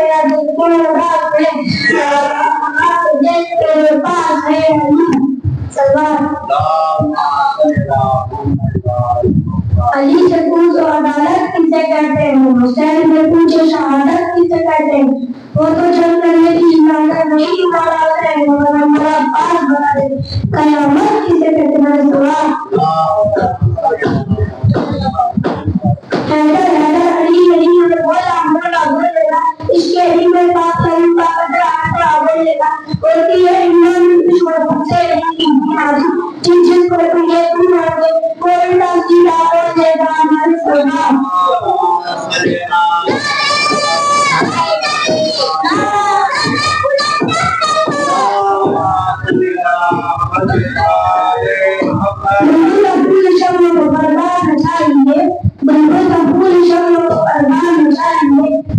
मेरा दिल भाग है, ये तेरे पास है सलमान। अली से पूछो अदालत किसे कहते हैं, हुसैन से पूछो शहादत किसे कहते हैं, वो तो जब करने की इबादत नहीं नाराज है, मगर हमारा पास बना दे, कयामत किसे कहते हैं सवाल। हैदर हैदर अली अली में बोला इसके अली में बात करूं का कदर आगे लेगा, बोलती है इमरान दुश्मन से जिसको तुझे तू मार दे कोई डांसी डालो देगा हमारे सलाम।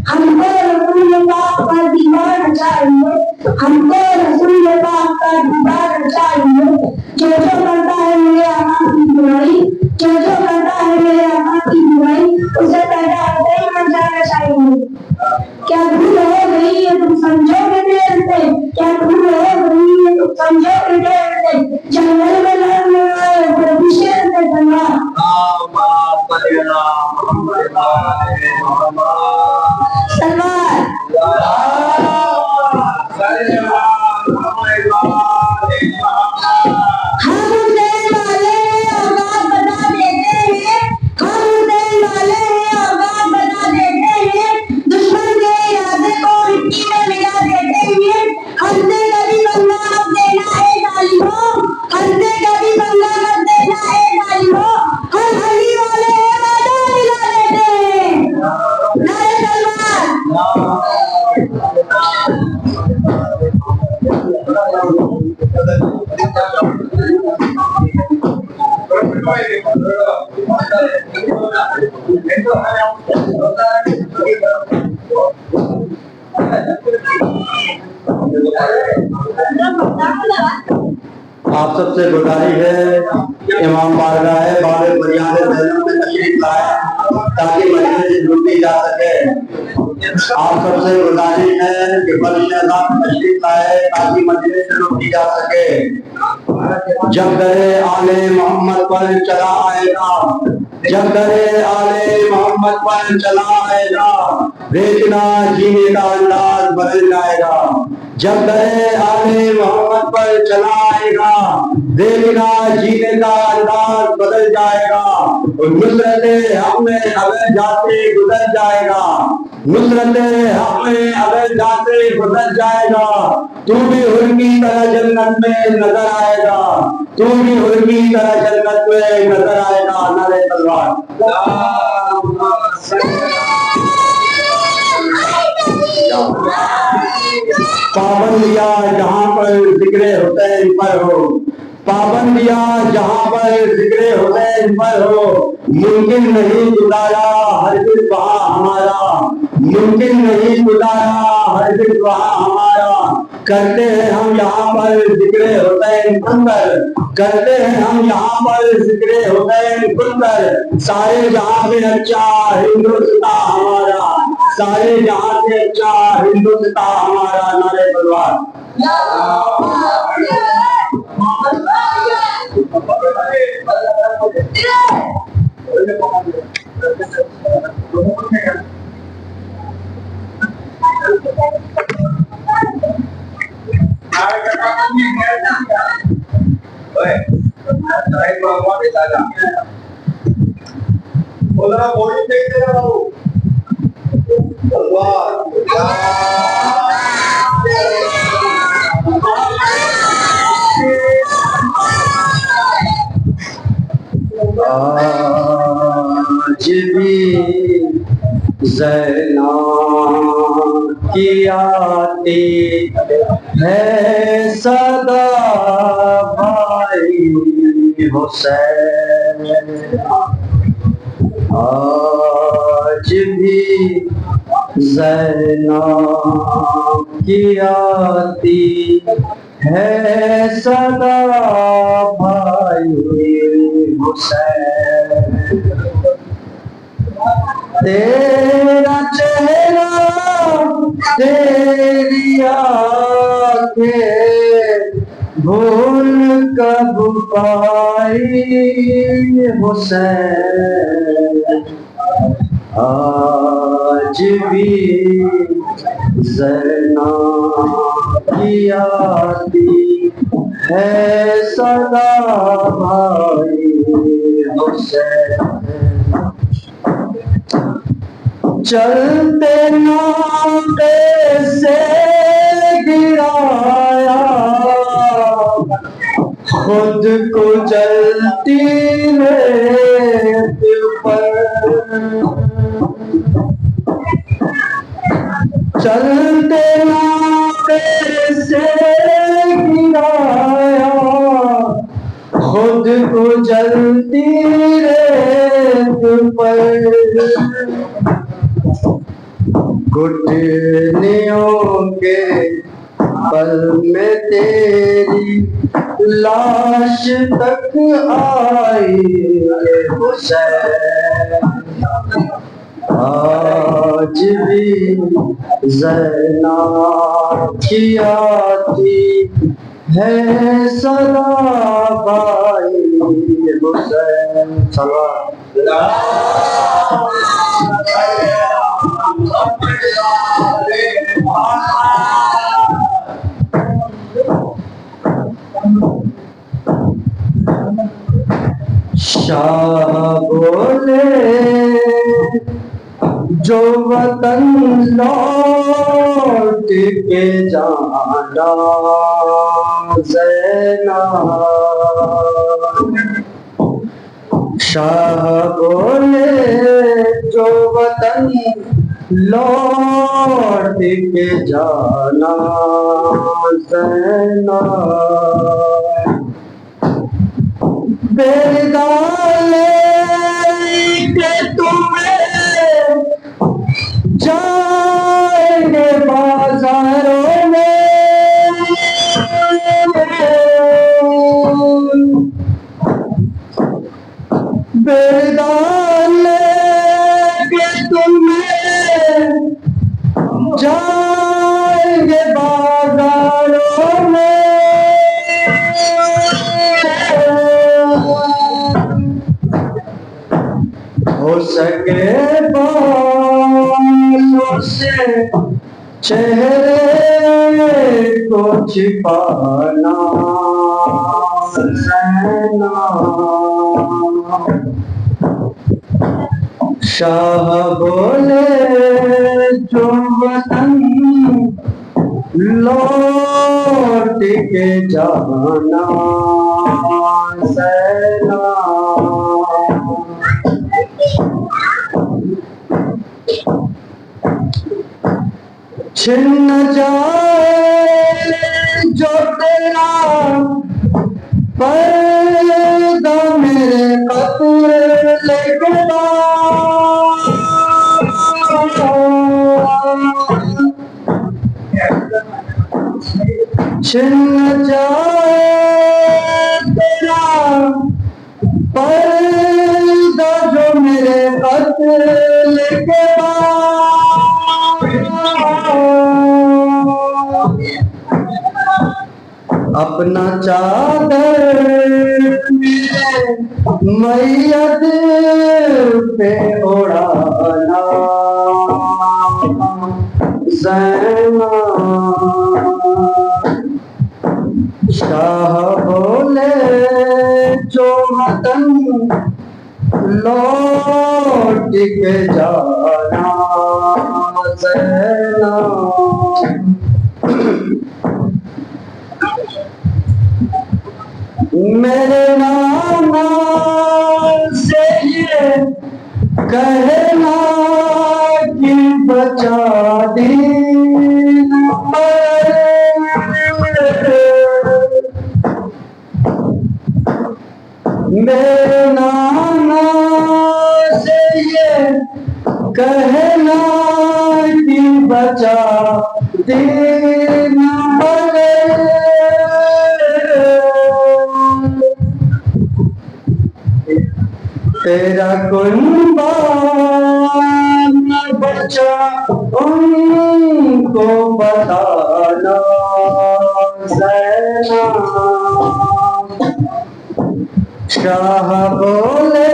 हमको रसूल पाक का दीवाना चाहिए, हमको रसूल पाक का दीवाना चाहिए, जो करता है मेरे आका की बुराई, जो करता है मेरे आका की बुराई, उसे पैदा नहीं बन जाना चाहिए। क्या भूल हो गई है तुम समझोगे देर से, क्या भूल हो गई है तुम समझोगे देर से, जंगल में लड़ने आए हो शेर से तलवार। आप सबसे गुजारिश है इमाम बारगाह है बाबे बुनियाद में तशरीफ लाए ताकि मजलिस लूटी जा सके। आप सबसे गुजारिश है कि तशरीफ लाए ताकि मजलिस लूटी जा सके। जब दरे आले मोहम्मद पर चला आएगा, जब दरे आले मोहम्मद पर चला आएगा, देखना जीने का अंदाज बदल जाएगा। जब दरे आले मोहम्मद पर चला आएगा, देखना जीने का अंदाज बदल जाएगा। नुसरत हक में अगर जाते गुजर जाएगा, नुसरत हक में अगर जाते गुजर जाएगा, तू भी हुर की तरह जन्नत में नजर आएगा, तू भी हुर की तरह जन्नत में नजर आएगा। नारे तलवार। पाबंदियां जहाँ पर जिक्रे हुसैन पर हो, पाबंदियां जहाँ पर जिक्रे हुसैन पर हो, मुमकिन नहीं गुजारा हरगिज़ वहाँ हमारा, मुमकिन नहीं गुजारा हरगिज़ वहाँ हमारा। करते हैं हम यहाँ पर जिक्रे हुसैन खुलकर, करते हैं हम यहाँ पर जिक्रे हुसैन खुलकर। सारे जहाँ में अच्छा हिंदुस्तान हमारा, सारे जहाँ से अच्छा हिंदुस्तान हमारा। नारे तलवार। आज भी ज़ैना की आती है सदा भाई हुसैन, आज भी ज़ैना की आती है सदा भाई हुसैन। तेरा चेहरा तेरी आंखें भूल कब पाई हुसैन, आज भी ज़ैना की आती है सदा भाई हुसैन। चलते नाते से गिराया, खुद को जलती रेत पर, चलते नाते से गिराया, खुद को जलती रेत पर, घुटनियों के पल में तेरी लाश तक आई हुसैन, आज भी ज़ैना की आती है सदा भाई हुसैन। शाह बोले जो वतन लौट के जाना ज़ैना, शाह बोले जो वतन लौट के जाना ज़ैना, बेदाले के तुम्हें जाएंगे बाजारों में, बेदाले के तुम्हें जाएंगे बाजारों में, हो सके बालों से चेहरे को छिपाना ज़ैना, शाह बोले जो वतन लौट के जाना ज़ैना, छिन जाए जो तेरा पर्दा मेरे कत्ल के बाद, छिन जाए तेरा पर्दा जो मेरे कत्ल के बाद, अपना चादर मेरे मैयत पे ओढ़ाना ज़ैना, शाह बोले जो वतन लौट के जाना ज़ैना, मेरे नाना से ये कहना कि बचा दीन मेरे नाना से ये कहना कि बचा दीन तेरा कुर्बान बचा उनको हमको बताना ज़ैना, शाह बोले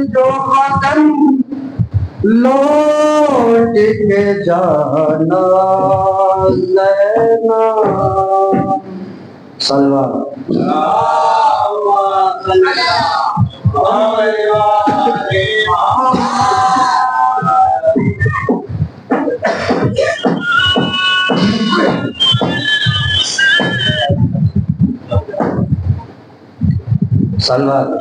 जो वतन लौट के जाना ज़ैना। सलवा सलवार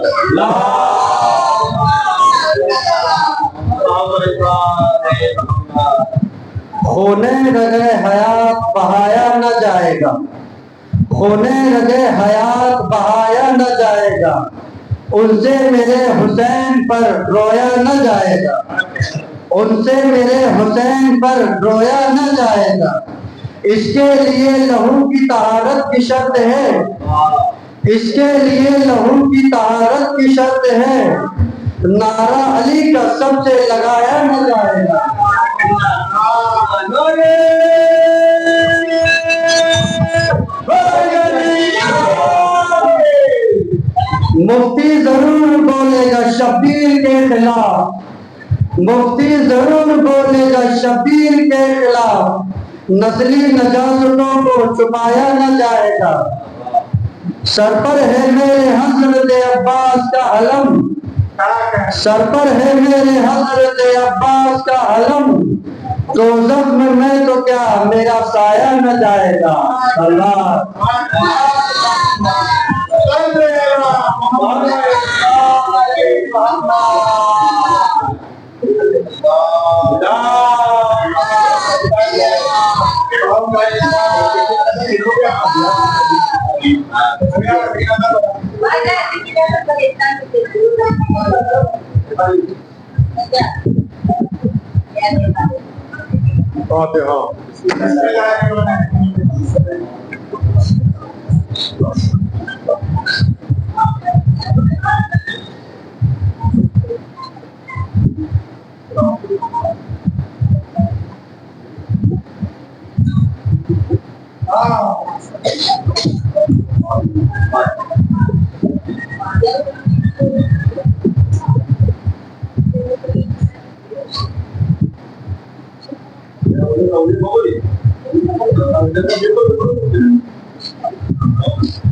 खूने रगे हयात बहाया न जाएगा, खूने रगे हयात बहाया न जाएगा, उनसे मेरे हुसैन पर रोया न जाएगा, उनसे मेरे हुसैन पर रोया न जाएगा। इसके लिए लहू की तहारत की शर्त है, इसके लिए लहू की तहारत की शर्त है, नारा अली का सबसे लगाया न जाएगा। मुफ्ती जरूर बोलेगा शब्बीर के खिलाफ, मुफ्ती जरूर बोलेगा शब्बीर के खिलाफ, नस्ली नजासतों को छुपाया न जाएगा। सर पर है मेरे हजरत अब्बास का अलम, सर पर है मेरे हजरत अब्बास का अलम, तो जख्म में तो क्या मेरा साया न जाएगा।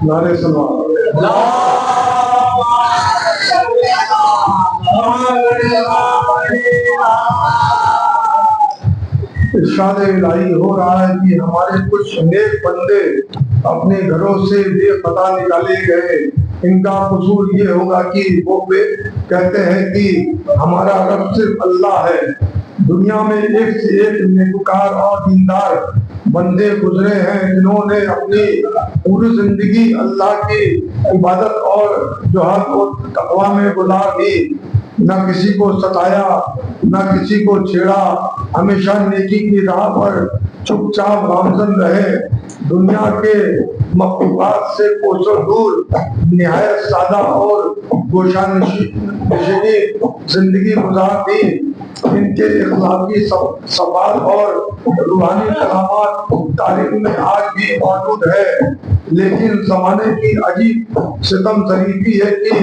नारे सुनो। इरशाद इलाही हो रहा है कि हमारे कुछ नेक बंदे अपने घरों से बेपता निकाले गए। इनका कसूर ये होगा कि वो कहते हैं कि हमारा रब सिर्फ अल्लाह है। दुनिया में एक से एक नेककार और दीनदार बंदे गुजरे हैं जिन्होंने अपनी पूरी जिंदगी अल्लाह की इबादत और जुहाद और तकवा में गुजार दी। न किसी को सताया, न किसी को छेड़ा, हमेशा नेकी की राह पर चुपचाप गामजन रहे। दुनिया के मखलूकात से कोसों दूर निहायत सादा और गोशानशीनी जिंदगी गुजार दी। इनके इखलाकी सवाल और रूहानी करामात तारीख में आज भी मौजूद है। लेकिन जमाने की अजीब सितम शरीफी है कि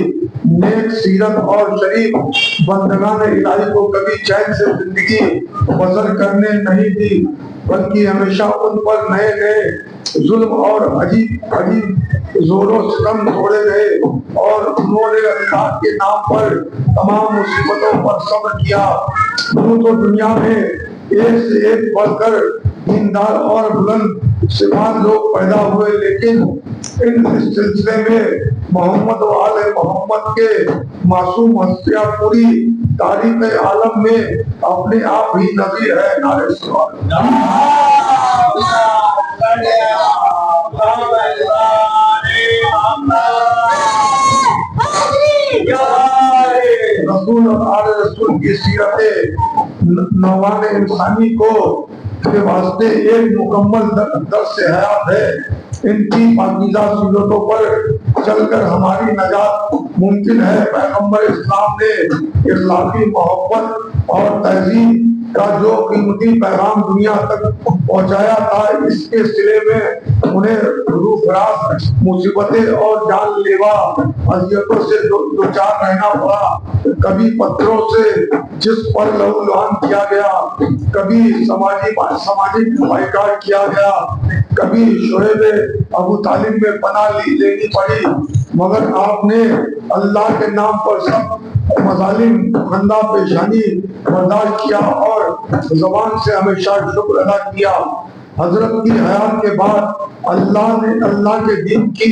नेक सीरत और शरीफ बंदगान इलाही को कभी चैन से जिंदगी बसर करने नहीं दी, बल्कि हमेशा उन पर नए नए जुल्म और अजीब अजीब जोरों सितम छोड़े गए और उन्होंने अल्लाह के नाम पर तमाम मुसीबतों पर सब्र किया। तो दुनिया में एक से एक बढ़कर दीनदार और बुलंद सिवान लोग पैदा हुए, लेकिन इस सिलसिले में मोहम्मद व आले मोहम्मद के मासूम हस्तियां पूरी तारीख आलम में अपने आप ही नज़ीर है। नारे रसूल और आले रसूल की सीरत नौवान इंसानी को के वास्ते एक मुकम्मल दर्स हयात है। इनकी पाकीज़ा सीरतों पर चलकर हमारी नजात मुमकिन है। पैगंबर इस्लाम ने इखलाकी मोहब्बत और तहजीब का जो कीमती पैगाम दुनिया तक पहुंचाया था, इसके सिले में उन्हें रूफराज मुसीबतें और जानलेवा अजियतों से दो चार रहना पड़ा। कभी पत्थरों से जिस पर लहूलुहान किया गया, कभी सामाजिक बाइकाट किया गया, कभी शोएब अबू तालिब में पनाह लेनी पड़ी, मगर आपने अल्लाह के नाम पर सब मजालिम खंदा पेशानी बर्दाश्त किया और जबान से हमेशा शुक्र अदा किया। हजरत की हयात के बाद अल्लाह के दीन की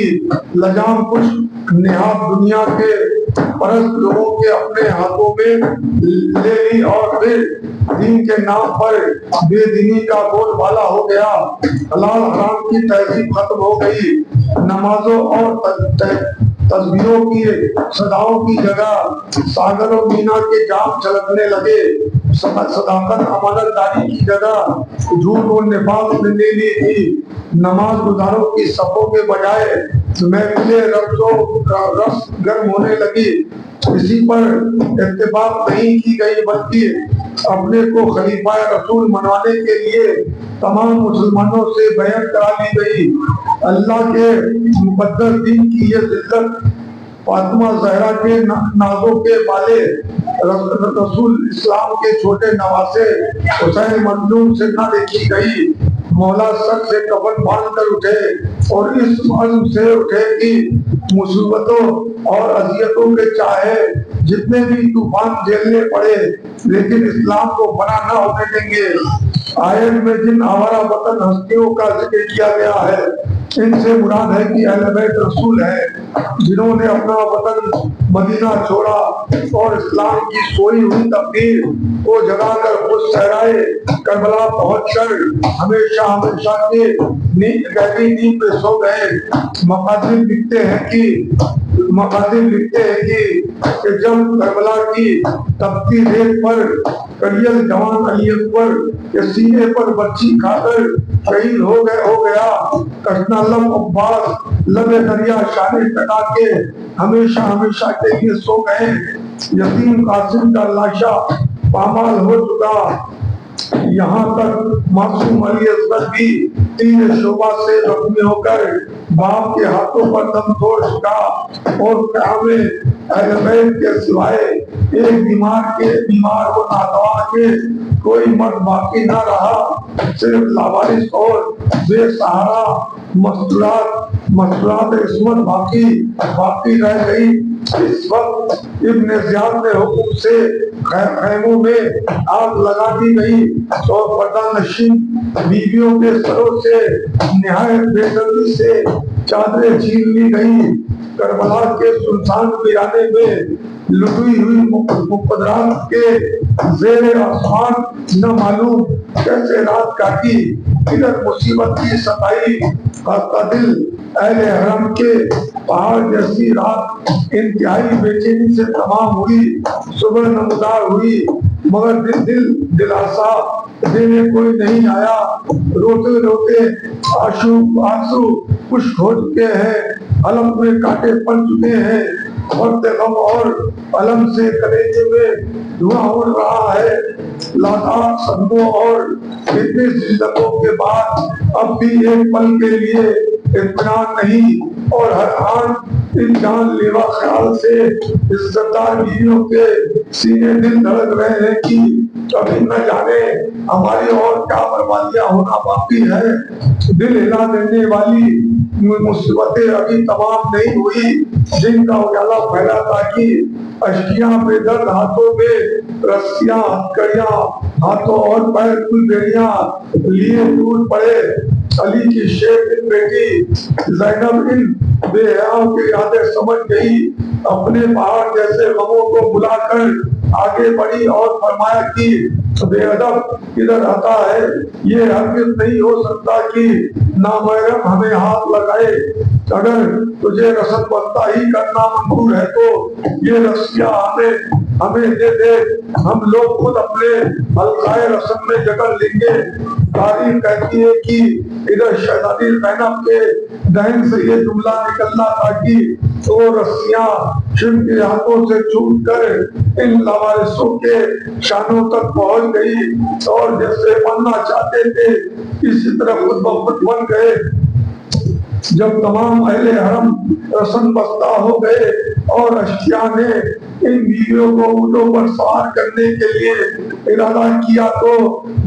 लजाम कुछ निहात दुनिया के परस्त लोगों के अपने हाथों में ले ली और फिर दीन के नाम पर बेदीनी का बोलबाला हो गया। हलाल हराम की तहजीब खत्म हो गई। नमाजों और तस्बीहों की सदाओं की जगह सागरों मीना के जाम छलकने लगे। सदाकत अमानतदारी की जगह झूठ और निफाक ने ले ली थी। नमाज गुजारों की सफों के बजाय महफिले रस गर्म होने लगी। इसी पर इत्तेफाक नहीं की गई, बल्कि अपने को खलीफा रसूल मनवाने के लिए तमाम मुसलमानों से बैत करा ली गई। अल्लाह के मुकद्दस दीन की ये जिल्लत फातिमा ज़हरा के नाज़ों के बाले रसूल इस्लाम के छोटे नवासे हुसैन मजलूम से न देखी गई। मौला सर से कफन बांध कर उठे और इस अज़्म से उठे कि मुसीबतों और अजियतों के चाहे जितने भी तूफान झेलने पड़े, लेकिन इस्लाम को फना न होने देंगे। आयत में जिन आवारा वतन हस्तियों का जिक्र किया गया है, इनसे मुराद है कि अहले बैत रसूल है, जिन्होंने अपना वतन मदीना छोड़ा और इस्लाम की सोई हुई तकदीर को जगाकर खुद सहराए करबला पहुंचकर हमेशा हमेशा के गहरी नींद में सो गए। मकासिद लिखते हैं कि जब करबला की तपती रेत पर करियल जवान अली अकबर के सीने पर बच्ची खाकर शहीद हो गया। कशना लब अब्बास लबे दरिया शाने कटा के हमेशा हमेशा के लिए सो गए। यतीम कासिम का लाशा पामाल हो चुका। यहाँ तक मासूम अली असगर भी तीर शोभा से जख्मी होकर बाप के हाथों पर दम तोड़ चुका और कामे अहले बैत के सिवाय एक बीमार को नादवा के कोई मर्द बाकी न रहा। सिर्फ लावारिस और बेसहारा मस्तूरात इस्मत बाकी रह गई। इस वक्त इब्न ज़ियाद ने हुक्म से खैमों में आग लगा दी गई और पर्दा नशीन बीवियों के सरों से निहायत बेदर्दी से चादरें छीन ली गई। करबला के सुनसान वीराने में लुटी हुई मुकद्दरात के ज़ेरे आसमान न मालूम कैसे रात काटी। इधर मुसीबत की सताई का दिल अहले हरम के पहाड़ जैसी रात इंतहाई बेचैनी से तमाम हुई। सुबह नमदार हुई, मगर दिलासा देने कोई नहीं आया। रोते रोते आंसू खुश्क हो चुके हैं, अलम में कांटे पड़ चुके हैं। वक्त गम और अलम से कलेजे में धुआं उड़ रहा है। लादार सदमों और इतनी जिल्लतों के बाद अब भी एक पल के लिए इत्मीनान नहीं और हर आन इन जानलेवा ख्याल से इज्जतदार बीवियों के सीने दिल धड़क रहे हैं कि कभी न जाने हमारी और क्या बर्बादियां होना बाकी है। दिल हिला देने वाली मुसीबतें अभी तमाम नहीं हुई, जिनका उजाला फैला था कि अश्कियां बेदर्द हाथों में रस्सियां हथकड़ियां हाथों और पैर की बेड़ियां लिए टूट पड़े। अली की शेख बेटी ज़ैनब इन बेहयाओं की यादें समझ गई। अपने पहाड़ जैसे गमों को बुलाकर आगे बढ़ी और फरमाया कि बेअदब इधर आता है। ये हरगिज़ नहीं हो सकता कि नामहरम हमें हाथ लगाए। अगर तुझे रसद बस्ता ही करना मंजूर है तो ये रस्सियां हमें दे दे, हम लोग खुद अपने हल्काए रस्म में जकड़ लेंगे। तारीफ कहती है कि इधर शहजादी ज़ैनब के दहन से ये जुमला निकलना था कि तो रस्सियां शिव के हाथों से छूट कर इन लावारिसों के शानों तक पहुंच गई और जैसे बनना चाहते थे इसी तरह खुद ब खुद बन गए। जब तमाम अहले हरम रस्म बस्ता हो गए और अशिया ने इन बीवियों को ऊँटों पर सवार करने के लिए इरादा किया तो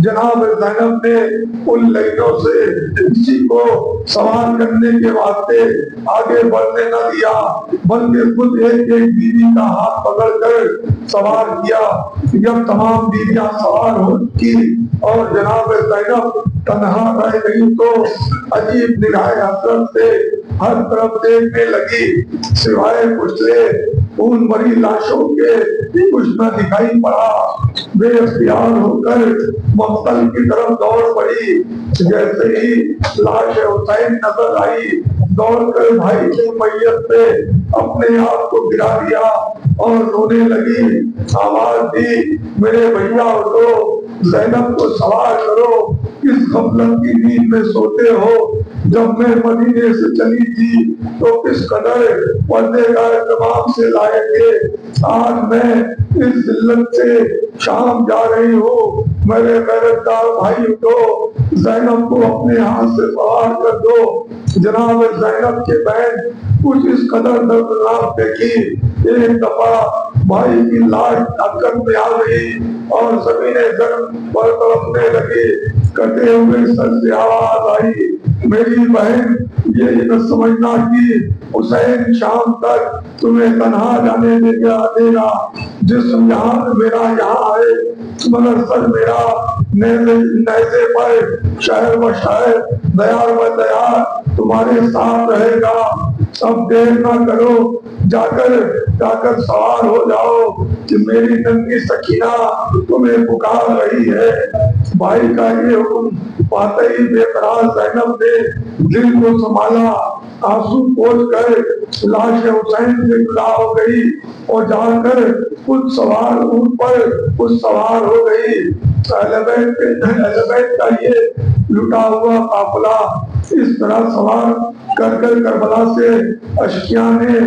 जनाब ज़ैनब ने उन लड़कियों से किसी को सवार करने के वास्ते आगे बढ़ने न दिया, बल्कि खुद एक एक बीवी का हाथ पकड़कर सवार किया। जब तमाम बीवियां सवार हो की और जनाब ज़ैनब तन्हा रह गई तो अजीब निगाहें हसरत से हर तरफ देखने लगी, सिवाय कुचले खून भरी लाशों के कुछ न दिखाई पड़ा। बेअख्तियार होकर मक्तल की तरफ दौड़ पड़ी। जैसे ही लाश हुसैन नजर आई दौड़कर भाई की मैयत पे अपने आप को गिरा दिया और रोने लगी। आवाज दी, मेरे भैया उठो, ज़ैनब को सवार करो, किस गफलत की नींद में सोते हो? जब मैं मदीने से चली थी तो किस कदर पर्दे का इत्तेमाम से लाए थे, आज मैं इस जिल्लत से शाम जा रही हूँ। मेरे गैरतदार भाई उठो, ज़ैनब को अपने हाथ से सवार कर दो। जनाब ज़ैनब के बहन कुछ इस कदर दर्दनाक थे कि एक दफा भाई की लाश ताकत में आ गई और जमीने गर्म पर तड़पने लगी। कटे हुए सर से आवाज आई, मेरी बहन ये न समझना कि हुसैन शाम तक तुम्हें तन्हा जाने देगा। जिस्म यहाँ मेरा यहाँ है मगर सर मेरा नेज़े पर शहर व शहर दयार व दयार तुम्हारे साथ रहेगा। अब देर ना करो, जाकर सवार हो जाओ कि मेरी नन्ही सकीना तुम्हें पुकार रही है। भाई का ये हुक्म पाते ही बेकरार ज़ैनब ने दिल को संभाला, आंसू पोंछ कर लाश हुसैन से जुदा हो गई और जाकर खुद सवार ऊंट पर खुद सवार हो गई। एलिफेंट का ये लुटा हुआ काफिला इस तरह सवार कर करबला से अशकिया ने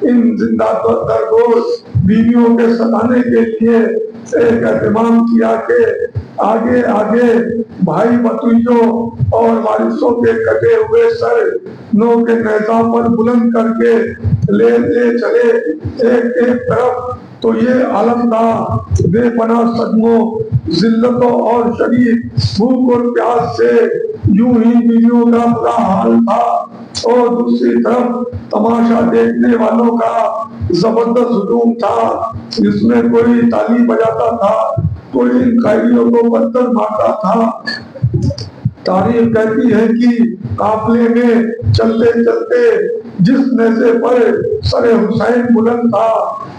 इन जिंदा दरगोश बीवियों के सताने के लिए एक एहतमाम किया कि आगे आगे भाई बतुइयों और वारिसों के कटे हुए सर नो के नेजा पर बुलंद करके ले चले एक एक तरफ। तो ये आलम था बेपनाह सदमों, जिल्लतों और शरीर भूख और प्यास से यूं ही बीवियों का बुरा हाल था और दूसरी तरफ तमाशा देखने वालों का जबरदस्त हुजूम था, जिसमें कोई ताली बजाता था, कोई इन कैदियों को पत्थर मारता था। तारीफ कहती है कि काफले में चलते चलते जिस नेज़े पर सरे हुसैन बुलंद था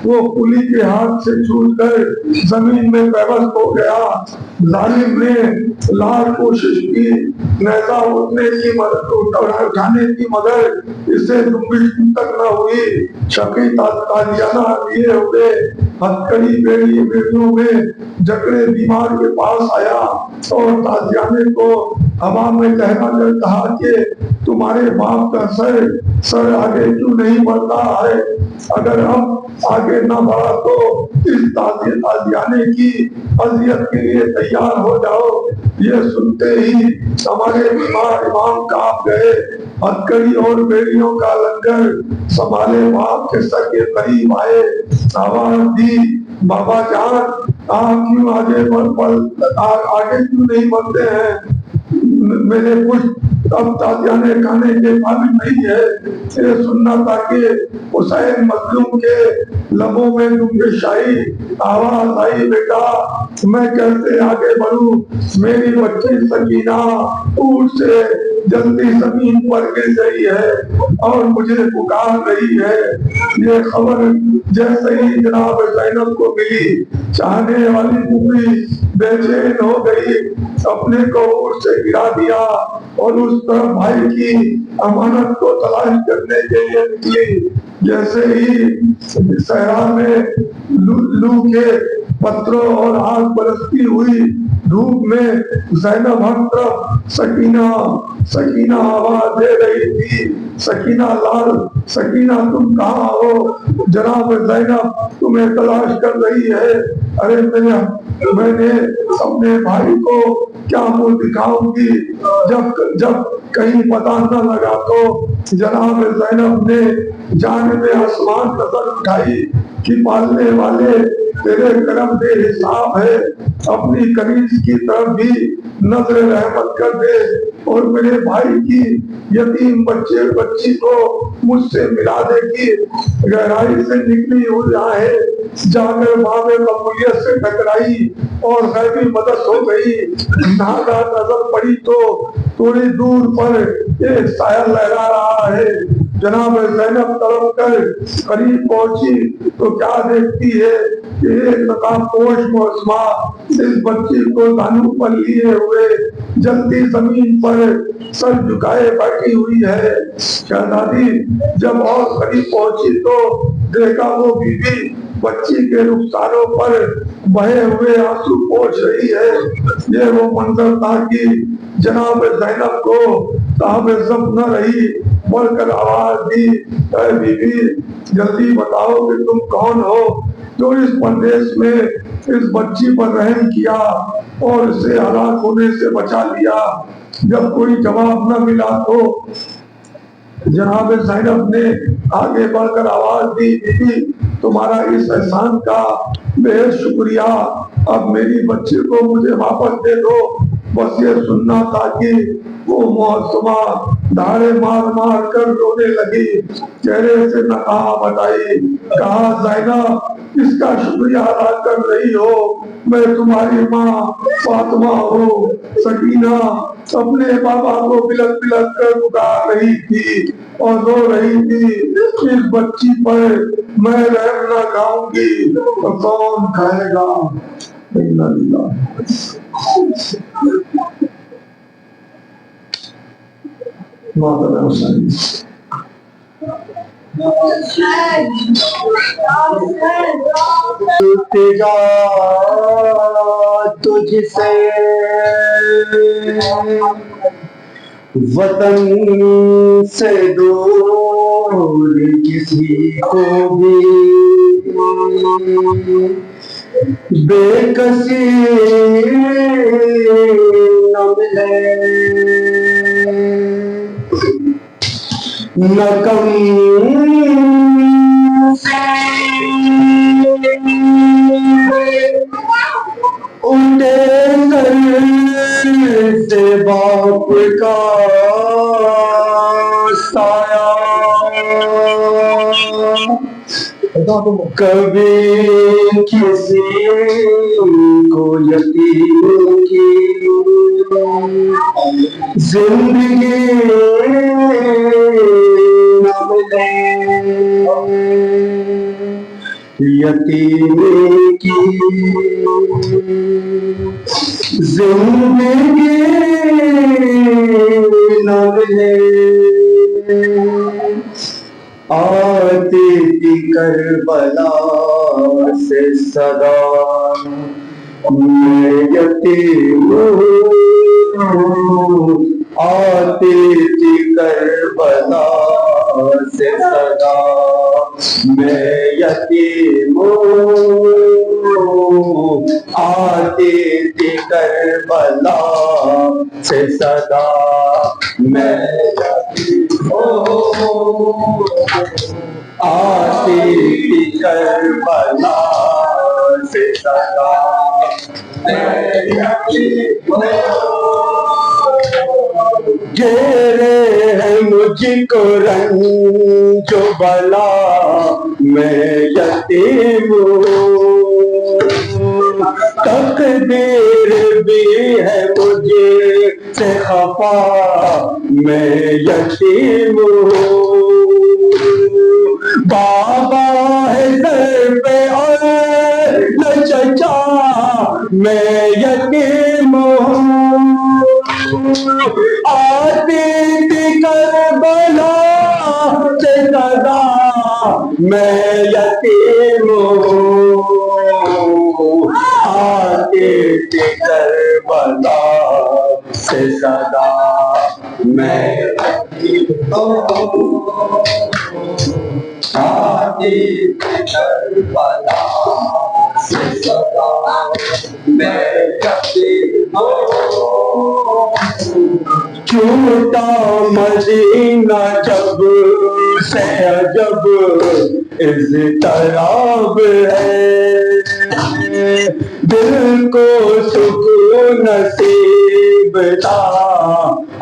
वो कुली के हाथ से छूटकर जमीन में बेबस हो गया। जालिम ने लाख कोशिश की नेज़ा उठाने की मगर इसे जुम्बिश तक न हुई। शकी ताजियाना लिए हुए हथकड़ी बेड़ियों में जकड़े बीमार के पास आया और ताजियाने को हवा में लहरा कर कहा कि तुम्हारे बाप का सर आगे क्यों नहीं बढ़ता है? अगर हम आगे न बढ़ा तो इस ताजियाने की अजियत के लिए तैयार हो जाओ। ये सुनते ही हमारे बीमार इमाम कांप गए। हथकड़ी और बेड़ियों का लंगर संभाले बाप के सर के करीब आए, आवाज दी, बाबा जान आप क्यों आगे क्यों नहीं बढ़ते हैं? मेरे कुछ अब ताजियाने खाने के काबिल नहीं है। ये सुनना था कि हुसैन मजलूम के लबों में गुंगे शाही आवाज आई, बेटा मैं कैसे आगे बढ़ूं। मेरी बच्ची सकीना ऊँट से जल्दी जमीन पर गिर गई है और मुझे पुकार रही है। ये खबर जैसे ही जनाब ज़ैनब को मिली, चाहने वाली बीवी बेचैन हो गई, अपने को ऊँट से गिरा दिया और उस तरफ भाई की अमानत को तलाश करने के लिए निकली। जैसे ही सहरा में लू के पत्थरों और आग बरसती हुई धूप में ज़ैनब हर तरफ सकीना आवाज दे रही थी, सकीना लाल, सकीना तुम कहाँ हो, जनाब ज़ैनब तुम्हें तलाश कर रही है। अरे मैंने अपने भाई को क्या मुंह दिखाऊंगी, जब कहीं पता न लगा तो जनाब ज़ैनब ने जान में आसमान नजर उठाई कि पालने वाले तेरे करम दे हिसाब है, अपनी कनीज की तरफ भी नजर रहमत कर दे और मेरे भाई की यतीम बच्ची को मुझसे मिला दे की गहराई से निकली हुई है, जाकर बाबे कबूलियत से टकराई और गैबी मदद हो गई। नागा नजर पड़ी तो थोड़ी दूर पर एक साया लहरा रहा है। जनाब ज़ैनब तड़प कर करीब पहुंची तो क्या देखती है कि एक नकाबपोश मौसमा इस बच्ची को दानू पर लिए हुए जल्दी जमीन पर सर झुकाए बैठी हुई है। शहजादी जब और करीब पहुंची तो देखा वो बीवी बच्ची के रुखसारों पर बहे हुए आंसू पोंछ रही है। ये वो मंजर था कि जनाब ज़ैनब को ताबे ज़ब्त न रही, बढ़कर आवाज दी, ऐ बीबी जल्दी बताओ कि तुम कौन हो जो इस परदेश में इस बच्ची पर रहम किया और इसे हलाक होने से बचा लिया। जब कोई जवाब न मिला तो जनाब ज़ैनब ने आगे बढ़कर आवाज दी, बीबी तुम्हारा इस एहसान का बेहद शुक्रिया, अब मेरी बच्ची को मुझे वापस दे दो। बस ये सुनना था कि वो मौसमा धारे मार मार कर रोने लगी, चेहरे से नकाब बताई, कहा ज़ैनब इसका शुक्रिया अदा कर रही हो, मैं तुम्हारी माँ फातिमा हूँ। सकीना अपने बाबा को बिलक बिलक कर पुकार रही थी और रो रही थी, इस बच्ची पर मैं रहम न खाऊंगी तो कौन खाएगा। तेरा तुझसे वतन से दूर किसी को भी बेकसी न मिले, न कम उठे से बाप का साया, कभी किसी को यतीम की जिंदगी न मिले, यतीम की जिंदगी न मिले। आती थी करबला से सदा मैं यतीम हूँ, आती थी करबला से सदा मैं यतीम हूँ, आती थी करबला से सदा मैं यतीम हूँ, आती थी करबला से सदा मैं यतीम हूँ। घेरे है मुझको रंज बला मैं यतीम हूँ, तक तकदीर भी है मुझे से खफा, मैं यतीम हूँ। बाबा है सर पे और न चचा, मैं यतीम हूँ। आती थी करबला से सदा, मैं यतीम हूँ। आती थी करबला से सदा, मैं यतीम हूँ। आती थी करबला से सदा, मैं यतीम हूँ। छूटा मदीना जब से अजब इज़्तिराब है, दिल को सुकून नसीब था,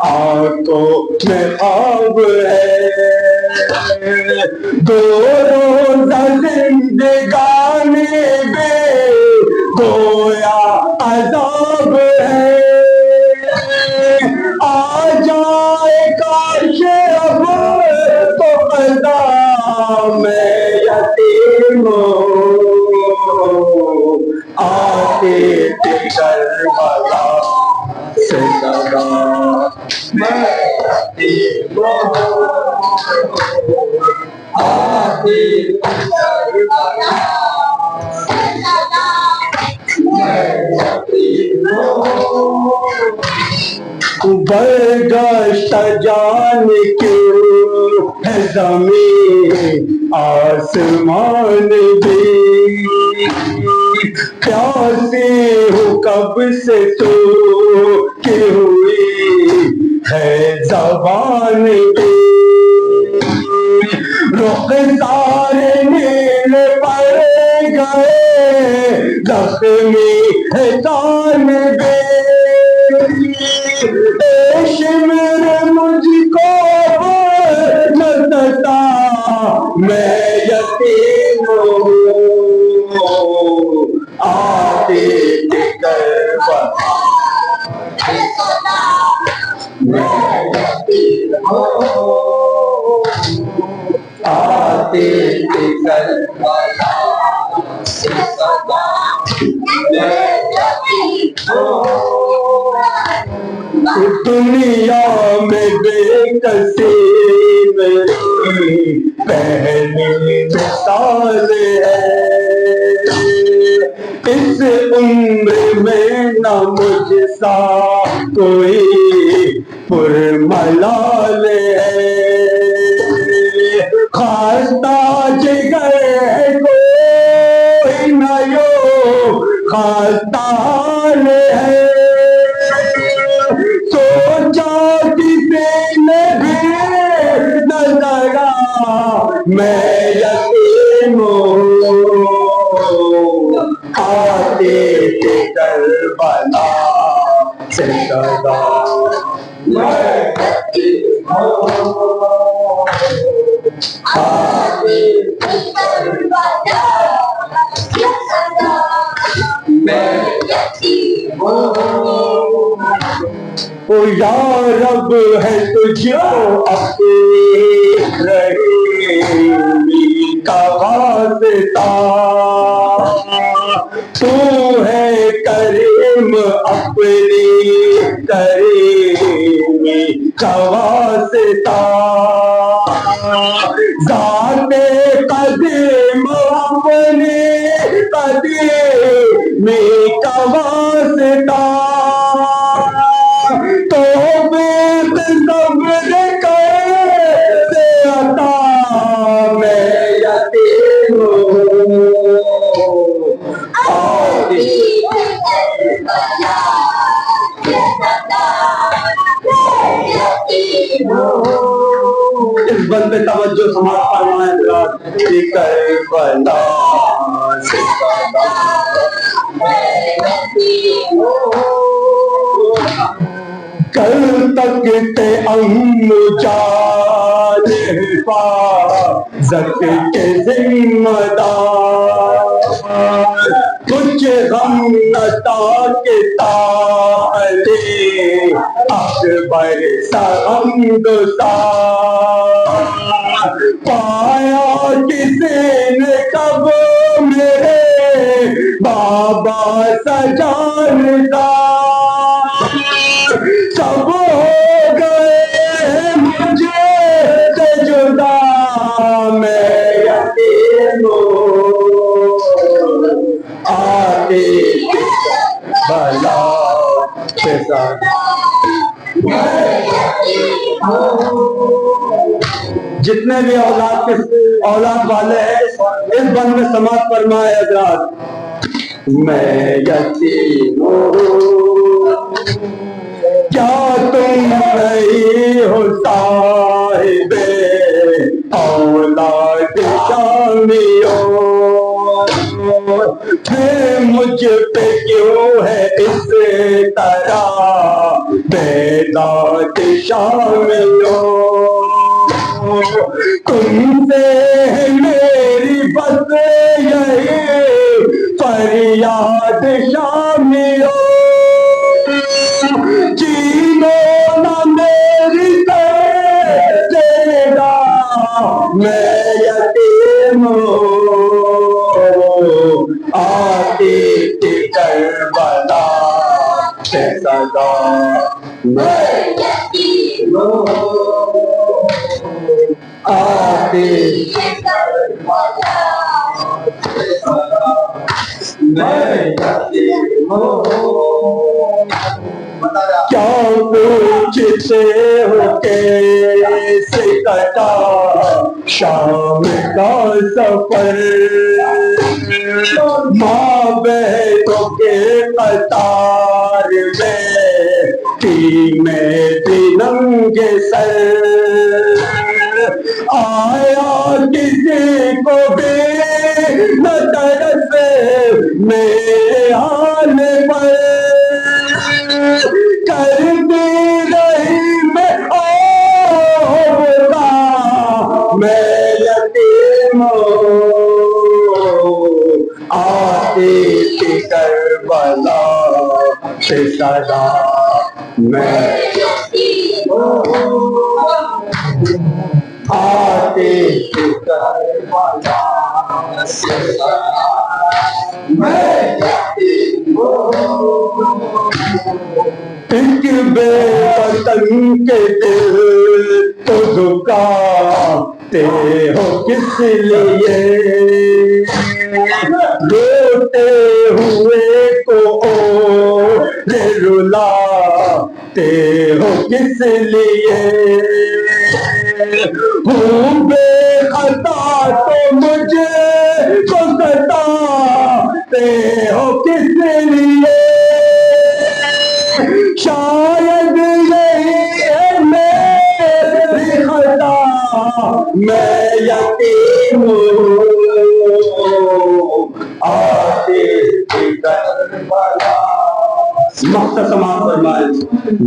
आंखों में ख्वाब है। दो रोज़ा जिंदगानी में गोया अज़ाब है। आ जाए काश अब तो क़ज़ा, मैं यतीम हूँ। आते थे करबला से सदा, मैं यतीम हूँ। आते थे करबला से सदा, मैं यतीम हूँ। बरगश्त जाने क्यों है ज़मीन आसमान भी, प्यासी हूँ कब से तो कि हुई है ज़बान भी। रुख सारे नील पड़ गए, ज़ख्मी है कान भी। शिमर मुझको न सता, मैं यतीम हूँ। आते थे करबला से सदा, मैं यतीम हूँ। आते थे करबला से सदा, मैं यतीम हूँ। दुनिया में बेकसी मेरी पहली मिसाल है, इस उम्र में न मुझसा कोई पुरमलाल है। खास्ता जिगर है कोई न यो खास्ता हाल है। सोचा किसी ने भी न लगा, मैं यतीम हूँ। आते थे करबला से सदा, मैं यतीम हूँ। आते थे करबला से सदा, मैं यतीम हूँ। ओ या रब है तुझको अपनी रहीमी का वास्ता, तू है करीम अपनी करीमी का वास्ता। ज़ाते कदीम अपनी कदीमी का वास्ता, तो सब्र कैसे अता, मैं यतीम हूँ। आते थे करबला से सदा, मैं यतीम हूँ। इस बंद पे तवज्जो समाज फरमाए करबला से सदा, मैं यतीम हूँ। कल तक ते अम्मुजान हिफाज़त के जिम्मेदार, कुछ गम न ताकता अकबर सरंगता पाया किसी ने कब मेरे बाबा सजानदा सब हो गए मुझे से जुदा मैं यतीम आके भला के साथ जितने भी औलाद वाले हैं इस बन में समाज फरमाए हजरात मैं यतीम क्या तुम नहीं हो साहिबे औलाद शामियो फिर मुझ पे क्यों है इस तरह बेदात शामिलो तुमसे मेरी बस यही फरियाद शामिलो जीनो ना मेरी तेरा मैं यतीम आती थी करबला से सदा मैं यतीम आती थी करबला से सदा मैं यतीम क्या पूछते हो कैसे कटा शाम का सफर माँ बहनों के कतार में थी मैं भी नंगे सर आया किसी को भी न तरस मेरे हाल पर करती रही मैं होगा मैं यतीम आती थी करबला से सदा मैं यतीम आती थी करबला से सदा मैं यतीम एक बेवतन के दिल तो दुखाते हो किस लिए रोते हुए को रुलाते हो किस लिए हूँ बेखता तो मुझे को सताते हो किस लिए शायद यही है मेरी खता मैं यतीम आती थी करबला मकसद समाप्त फरमाए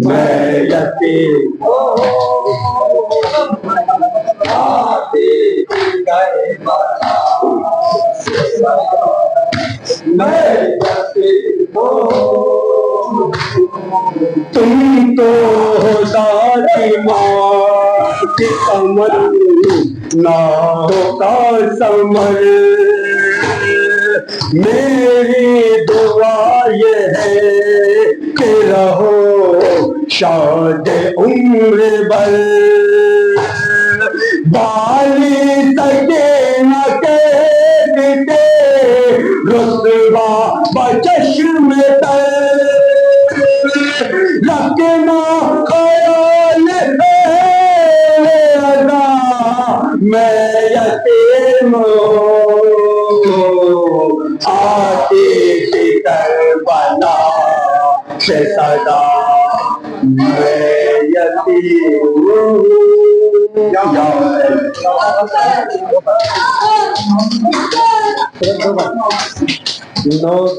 मैं यतीम आती थी करबला से सदा मैं यतीम तुम तो हो दादी माँ की कमर ना होगा समर मेरी दुआ ये है कि रहो शाद उम्र भर बाली सके न के रुसवा बचश्म तर रखना ख्याल अदा मैं यतीम आती थी करबला से सदा मैं यतीम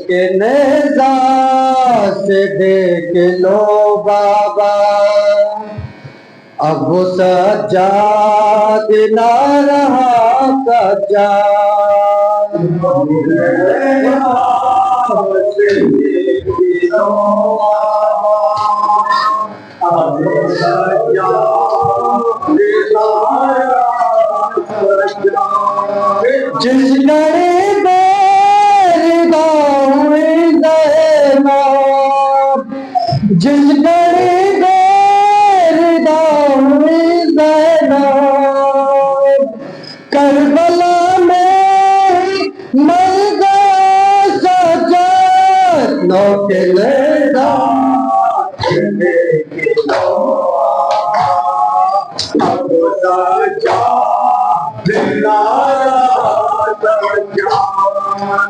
के नेज़ा से देख लो बाबा अब सज्जाद ना रहा सज्जाद जिस गड़े जिस गड़े करबला में मर गया सजद नौके लेदा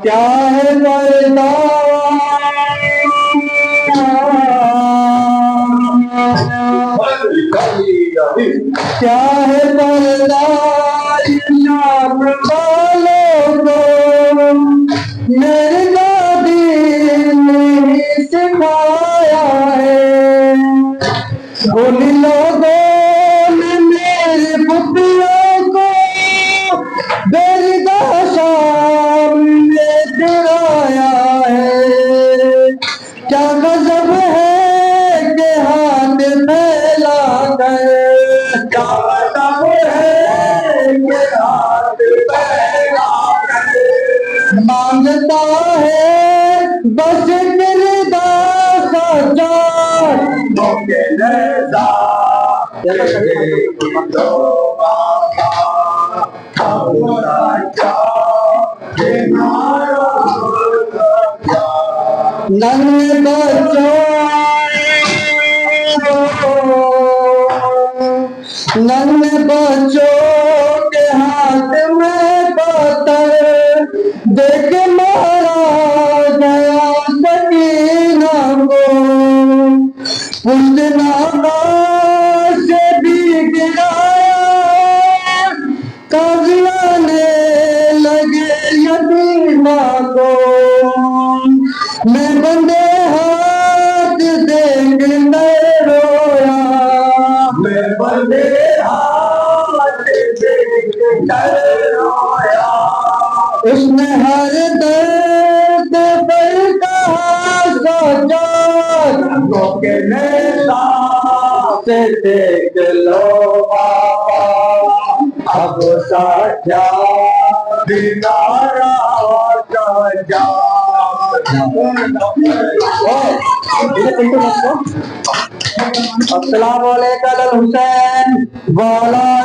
क्या है मरना क्या है मरना शाम वालों को मेरे दादी ने सिखाया है उन लोगों ने मेरे पुत्रों को बेरिदा सामने गिराया है क्या गजब है कि हाथ फैला कर क्या गजब है कि हाथ फैला कर मांगता है बस गिरदा सजा मौके लेदा नन्हे बच्चों के हाथ में पत्थर देख मारा गया सकीना को पुष्टनामा से भी गिराया काजियाने लगे यतीमा को मैं बंदे हाथ देख न रोया मैं बंदे हाथ देख न रोया उसने हर दर्द पर कहा सोचा के नेता से देख लो बाबा अब साझा दीदारा जा अस्सलाम वालेकुम हुसैन वाला